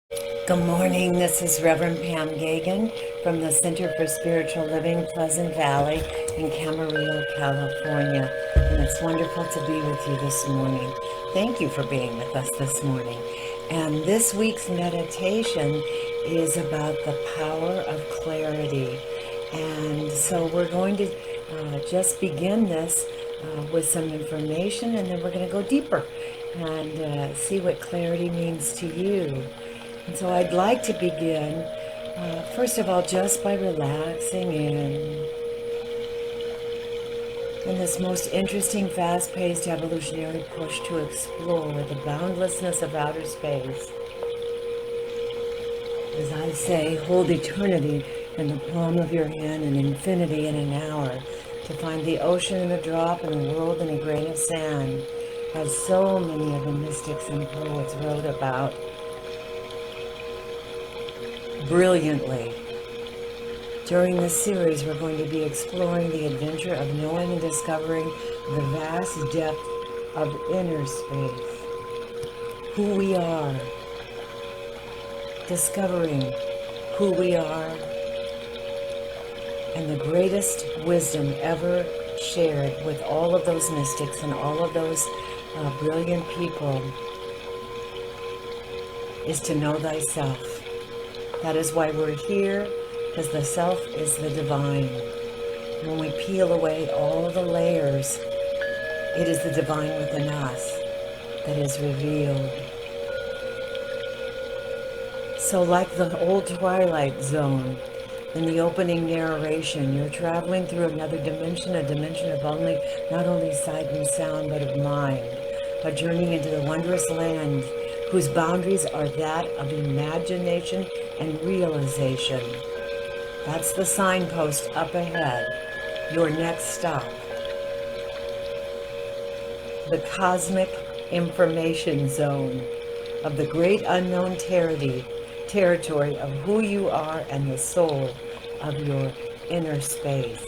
Good morning. This is Reverend Pam Geagan from the Center for Spiritual Living, Pleasant Valley in Camarillo, California. And it's wonderful to be with you this morning. Thank you for being with us this morning. And this week's meditation is about the power of clarity. And so we're going to just begin this with some information, and then we're going to go deeper and see what clarity means to you. And so I'd like to begin, first of all, just by relaxing in this most interesting, fast-paced evolutionary push to explore the boundlessness of outer space. As I say, hold eternity in the palm of your hand and infinity in an hour, to find the ocean in a drop and the world in a grain of sand, as so many of the mystics and poets wrote about brilliantly. During this series, we're going to be exploring the adventure of knowing and discovering the vast depth of inner space, who we are, discovering who we are, and the greatest wisdom ever shared with all of those mystics and all of those brilliant people is to know thyself. That is why we're here, because the self is the divine. When we peel away all the layers, it is the divine within us that is revealed. So like the old Twilight Zone, in the opening narration, you're traveling through another dimension, a dimension of not only sight and sound, but of mind, a journey into the wondrous land whose boundaries are that of imagination and realization. That's the signpost up ahead, your next stop. The cosmic information zone of the great unknown territory of who you are and the soul of your inner space.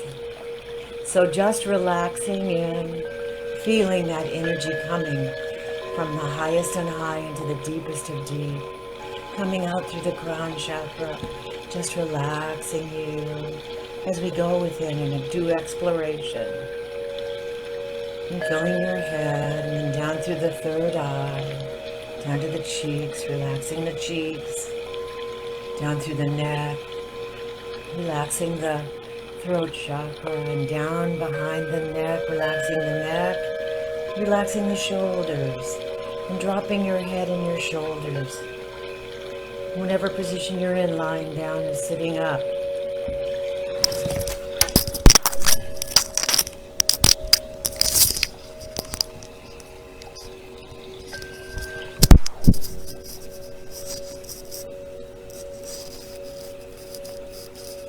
So just relaxing in, feeling that energy coming from the highest and high into the deepest of deep, coming out through the crown chakra, just relaxing you as we go within in a due exploration. And filling your head, and then down through the third eye, down to the cheeks, relaxing the cheeks, down through the neck, relaxing the throat chakra, and down behind the neck, relaxing the neck, relaxing the shoulders, and dropping your head and your shoulders. Whatever position you're in, lying down or sitting up.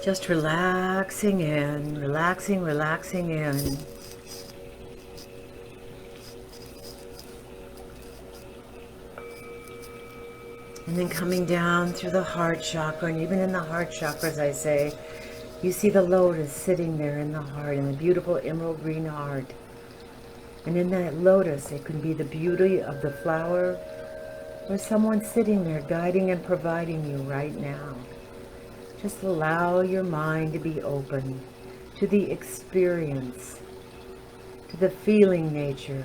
Just relaxing in, relaxing in. And then coming down through the heart chakra, and even in the heart chakra, as I say, you see the lotus sitting there in the heart, in the beautiful emerald green heart. And in that lotus, it can be the beauty of the flower, or someone sitting there guiding and providing you right now. Just allow your mind to be open to the experience, to the feeling nature,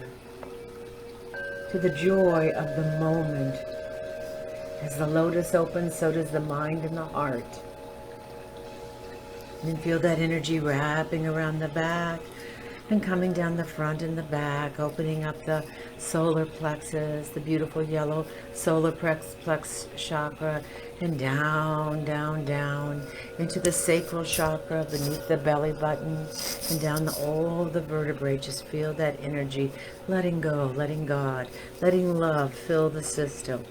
to the joy of the moment. As the lotus opens, so does the mind and the heart. And then feel that energy wrapping around the back and coming down the front and the back, opening up the solar plexus, the beautiful yellow solar plex chakra, and down, down, down into the sacral chakra beneath the belly button, and down all the vertebrae. Just feel that energy, letting go, letting God, letting love fill the system.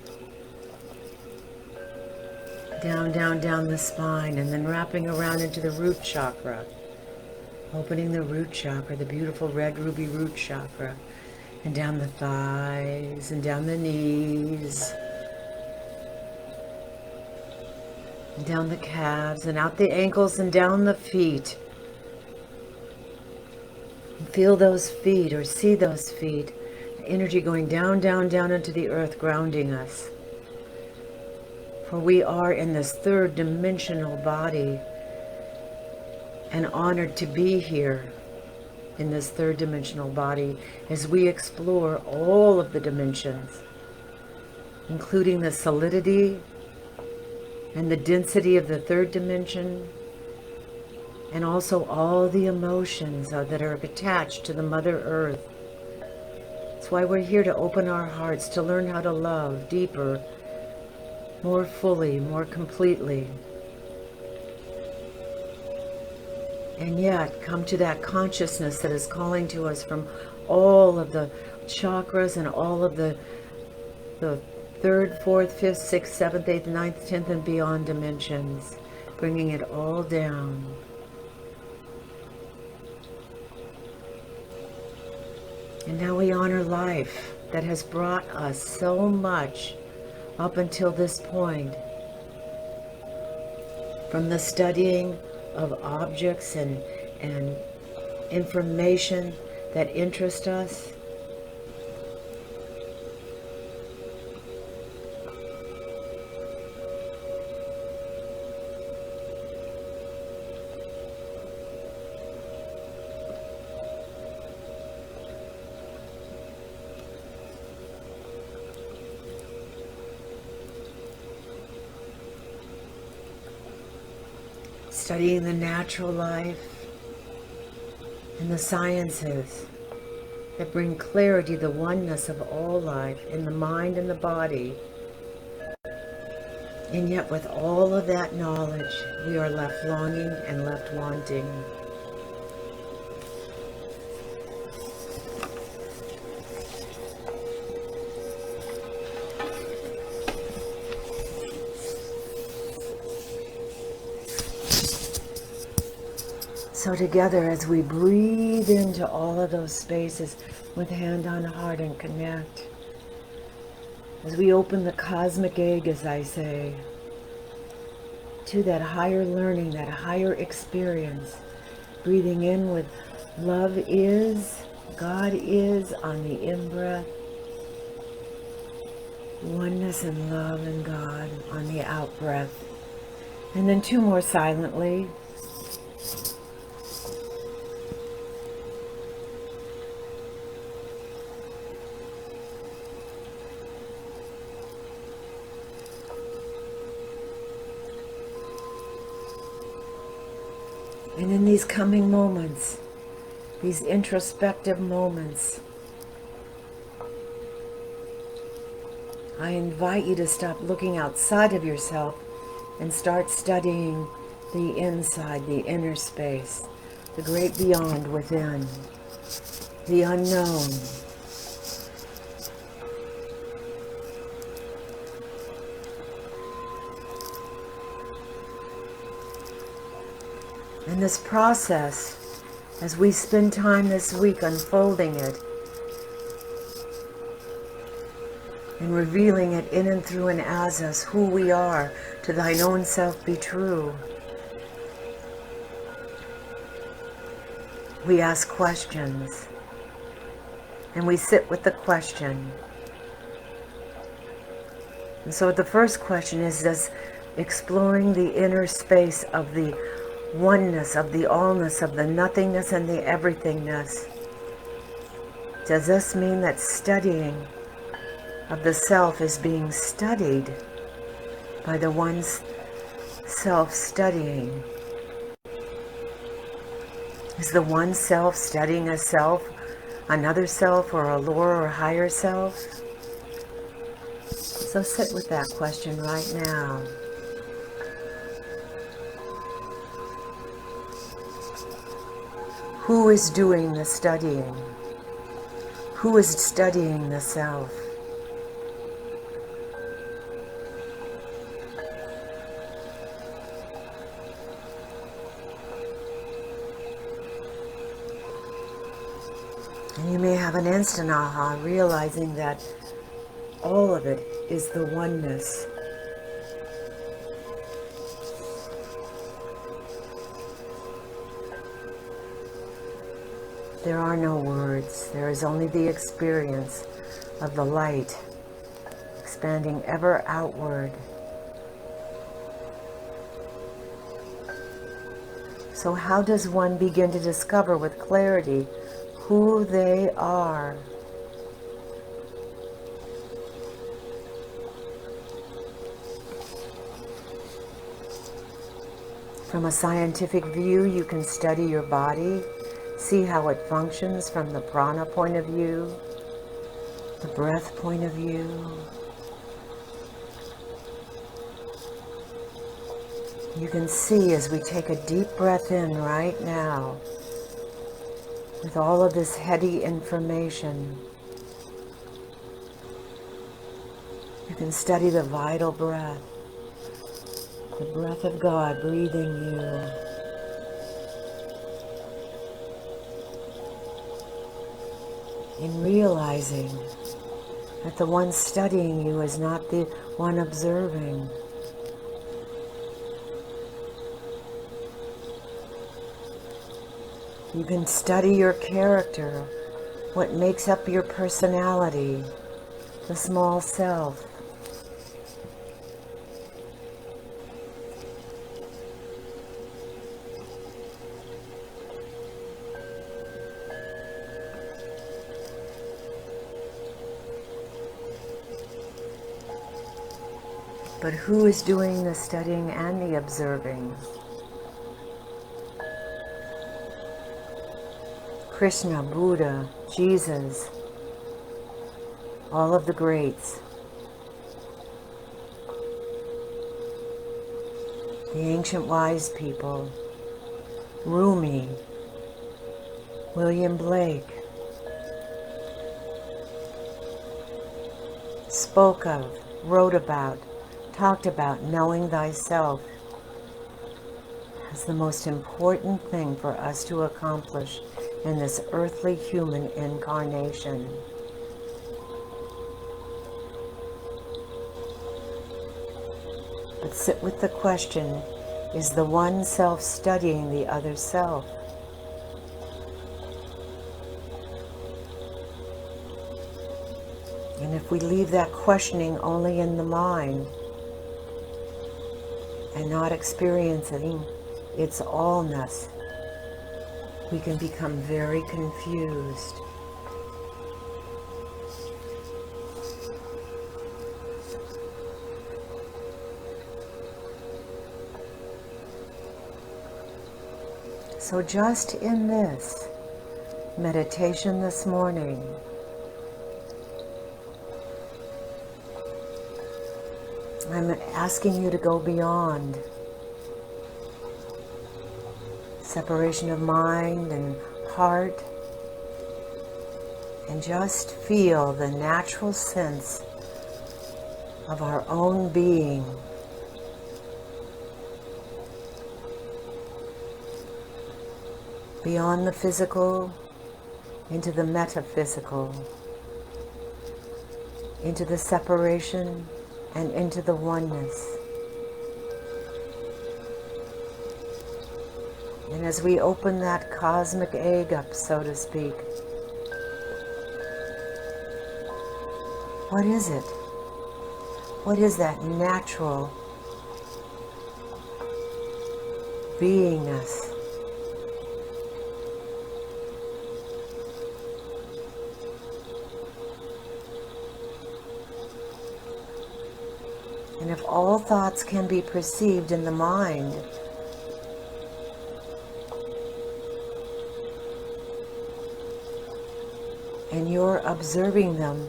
Down, down, down the spine, and then wrapping around into the root chakra. Opening the root chakra, the beautiful red ruby root chakra, and down the thighs, and down the knees, and down the calves, and out the ankles, and down the feet. And feel those feet, or see those feet. Energy going down, down, down into the earth, grounding us. For we are in this third dimensional body and honored to be here in this third dimensional body as we explore all of the dimensions, including the solidity and the density of the third dimension, and also all the emotions that are attached to the Mother Earth. That's why we're here, to open our hearts, to learn how to love deeper, more fully, more completely. And yet come to that consciousness that is calling to us from all of the chakras and all of the third, fourth, fifth, sixth, seventh, eighth, ninth, 10th, and beyond dimensions, bringing it all down. And now we honor life that has brought us so much up until this point. From the studying of objects and information that interest us, studying the natural life and the sciences that bring clarity, the oneness of all life in the mind and the body. And yet with all of that knowledge, we are left longing and left wanting. So together, as we breathe into all of those spaces with hand on heart and connect, as we open the cosmic egg, as I say, to that higher learning, that higher experience, breathing in with love is, God is on the in-breath, oneness and love and God on the out-breath. And then two more silently. And in these coming moments, these introspective moments, I invite you to stop looking outside of yourself and start studying the inside, the inner space, the great beyond within, the unknown. And this process, as we spend time this week unfolding it and revealing it in and through and as us, who we are, to thine own self be true. We ask questions, and we sit with the question. And so the first question is, does exploring the inner space of the oneness, of the allness, of the nothingness and the everythingness, does this mean that studying of the self is being studied by the one's self-studying? Is the one self studying a self, another self, or a lower or higher self? So sit with that question right now. Who is doing the studying? Who is studying the self? And you may have an instant aha, realizing that all of it is the oneness. There are no words. There is only the experience of the light expanding ever outward So how does one begin to discover with clarity who they are? From a scientific view, you can study your body, see how it functions from the prana point of view, the breath point of view. You can see as we take a deep breath in right now, with all of this heady information, you can study the vital breath, the breath of God breathing you. In realizing that the one studying you is not the one observing. You can study your character, what makes up your personality, the small self. But who is doing the studying and the observing? Krishna, Buddha, Jesus, all of the greats. The ancient wise people, Rumi, William Blake, spoke of, wrote about, talked about knowing thyself as the most important thing for us to accomplish in this earthly human incarnation. But sit with the question, is the one self studying the other self? And if we leave that questioning only in the mind and not experiencing its allness, we can become very confused. So just in this meditation this morning, I'm asking you to go beyond separation of mind and heart, and just feel the natural sense of our own being. Beyond the physical, into the metaphysical, into the separation and into the oneness. And as we open that cosmic egg up, so to speak, what is it? What is that natural beingness? And if all thoughts can be perceived in the mind, and you're observing them,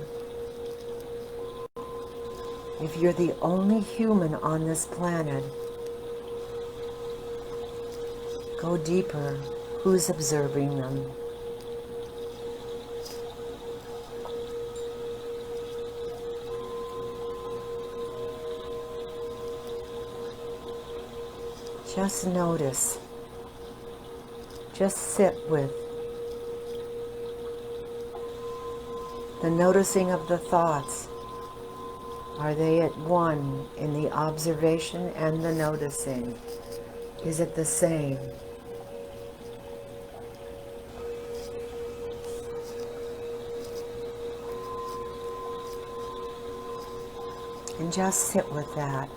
if you're the only human on this planet, go deeper. Who's observing them? Just notice. Just sit with the noticing of the thoughts. Are they at one in the observation and the noticing? Is it the same? And just sit with that.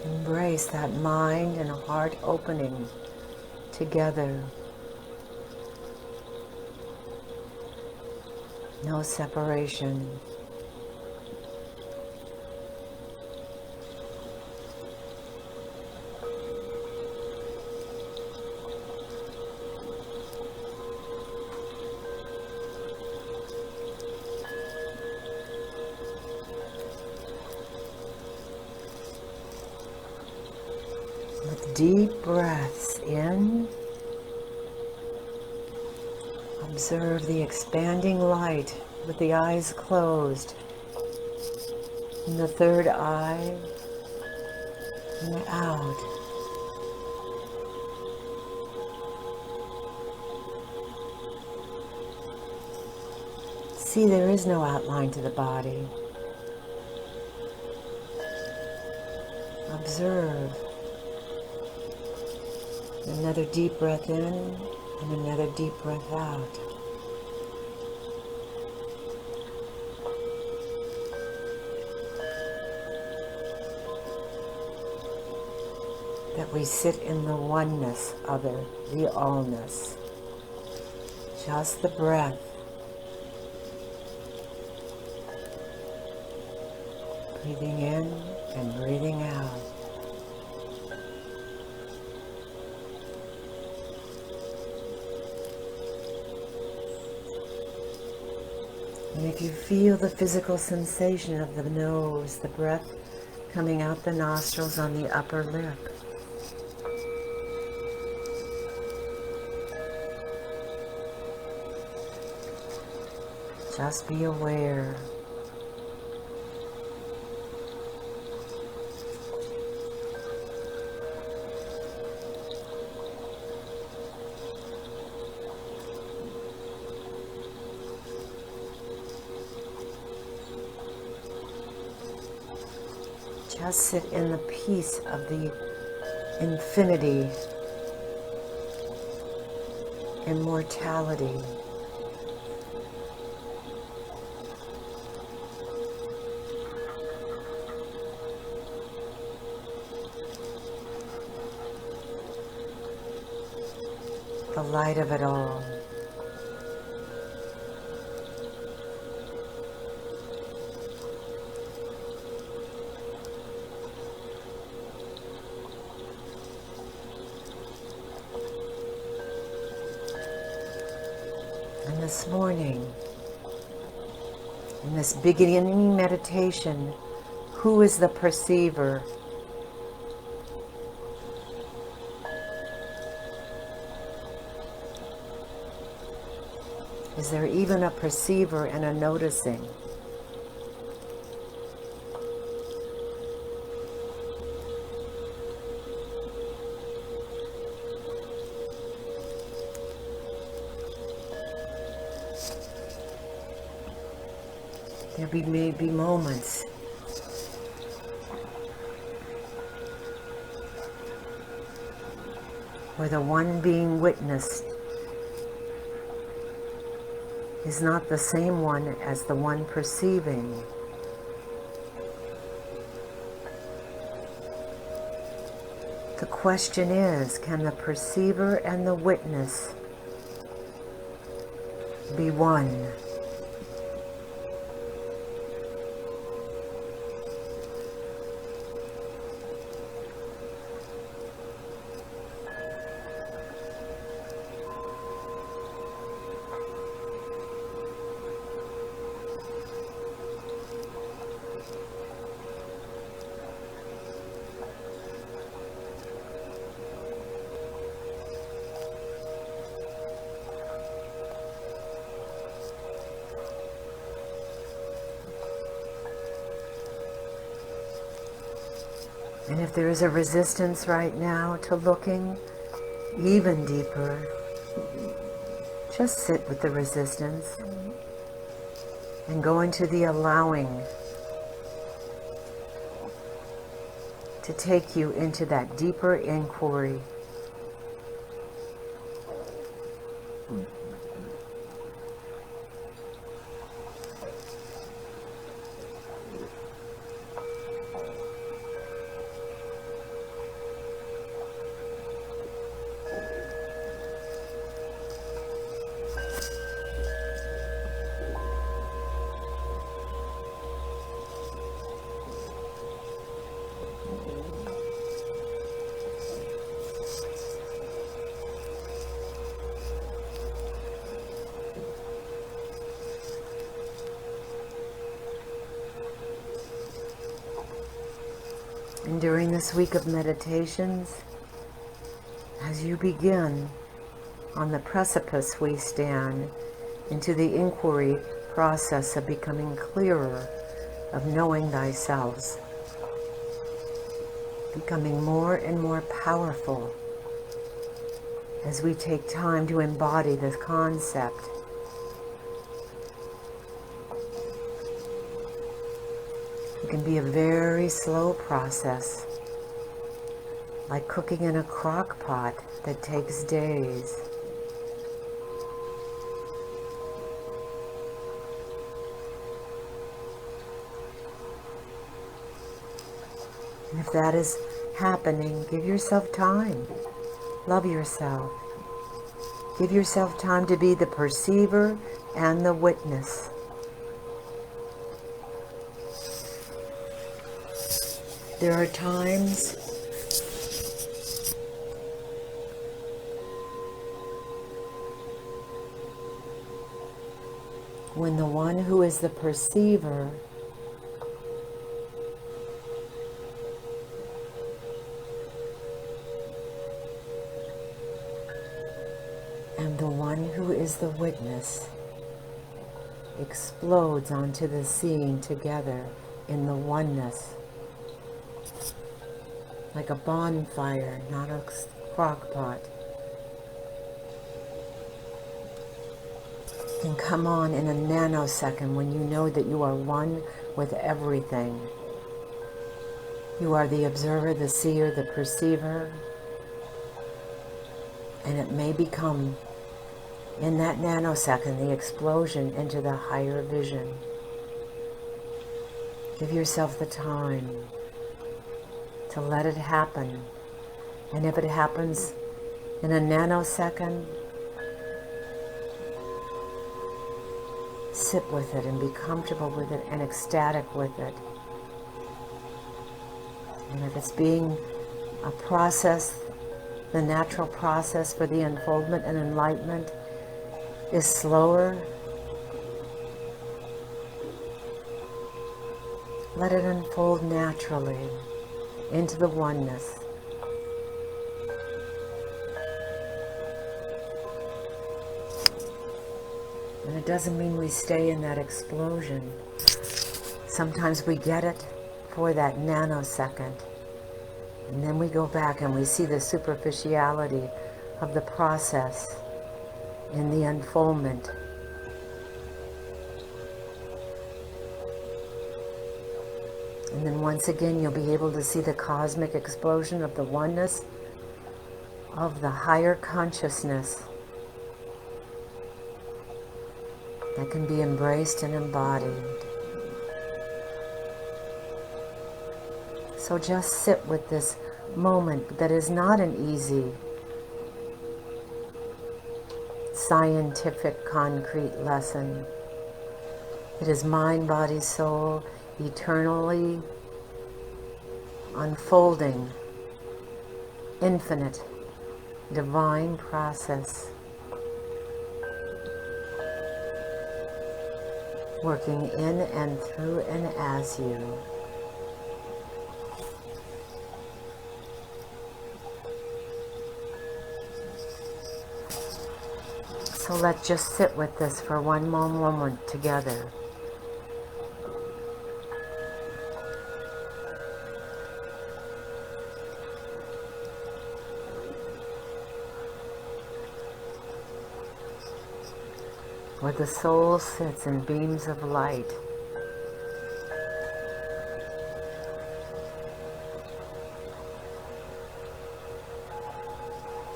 Embrace that mind and heart opening together. No separation. With deep breaths in, observe the expanding light with the eyes closed. In the third eye and out. See, there is no outline to the body. Observe. Another deep breath in and another deep breath out. That we sit in the oneness of it, the allness. Just the breath. Breathing in and breathing out. And if you feel the physical sensation of the nose, the breath coming out the nostrils on the upper lip, just be aware. Just sit in the peace of the infinity, immortality. The light of it all. And this morning, in this beginning meditation, who is the perceiver? Is there even a perceiver and a noticing? There may be moments where the one being witnessed is not the same one as the one perceiving. The question is, can the perceiver and the witness be one? And if there is a resistance right now to looking even deeper, just sit with the resistance and go into the allowing to take you into that deeper inquiry. And during this week of meditations, as you begin on the precipice we stand into the inquiry process of becoming clearer, of knowing thyself, becoming more and more powerful as we take time to embody this concept. It can be a very slow process, like cooking in a crock pot that takes days. And if that is happening, give yourself time. Love yourself. Give yourself time to be the perceiver and the witness. There are times when the one who is the perceiver and the one who is the witness explodes onto the seeing together in the oneness. Like a bonfire, not a crock pot. Can come on in a nanosecond when you know that you are one with everything. You are the observer, the seer, the perceiver. And it may become, in that nanosecond, the explosion into the higher vision. Give yourself the time to let it happen. And if it happens in a nanosecond, sit with it and be comfortable with it and ecstatic with it. And if it's being a process, the natural process for the unfoldment and enlightenment is slower, let it unfold naturally into the oneness. And it doesn't mean we stay in that explosion. Sometimes we get it for that nanosecond. And then we go back and we see the superficiality of the process in the unfoldment. And then once again, you'll be able to see the cosmic explosion of the oneness of the higher consciousness that can be embraced and embodied. So just sit with this moment that is not an easy, scientific, concrete lesson. It is mind, body, soul, eternally unfolding, infinite, divine process, working in and through and as you. So let's just sit with this for one more moment together. Where the soul sits in beams of light.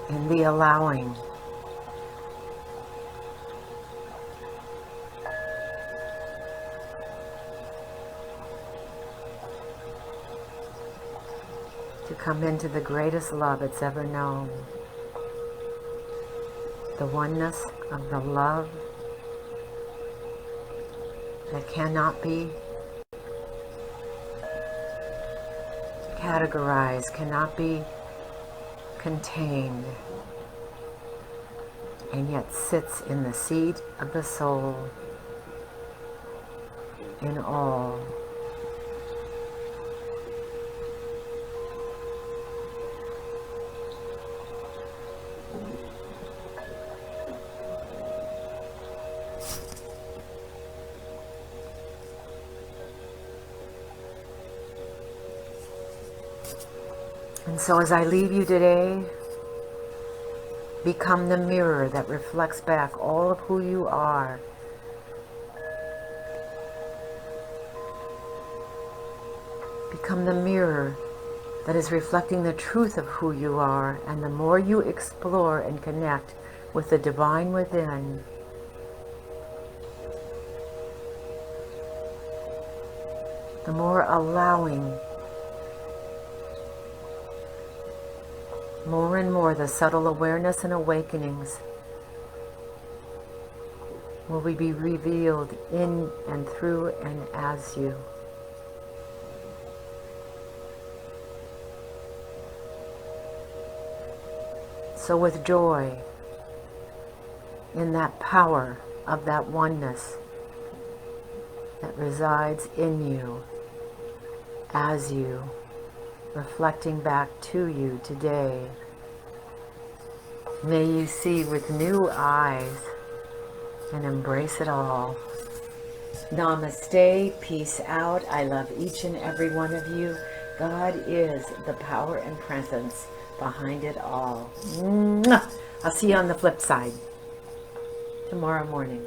In the allowing. To come into the greatest love it's ever known. The oneness of the love that cannot be categorized, cannot be contained, and yet sits in the seat of the soul, in all. And so as I leave you today, become the mirror that reflects back all of who you are. Become the mirror that is reflecting the truth of who you are. And the more you explore and connect with the divine within, the more allowing, more and more the subtle awareness and awakenings will be revealed in and through and as you. So with joy in that power of that oneness that resides in you, as you, reflecting back to you today, may you see with new eyes and embrace it all. Namaste, peace out. I love each and every one of you. God is the power and presence behind it all. Mwah! I'll see you on the flip side tomorrow morning.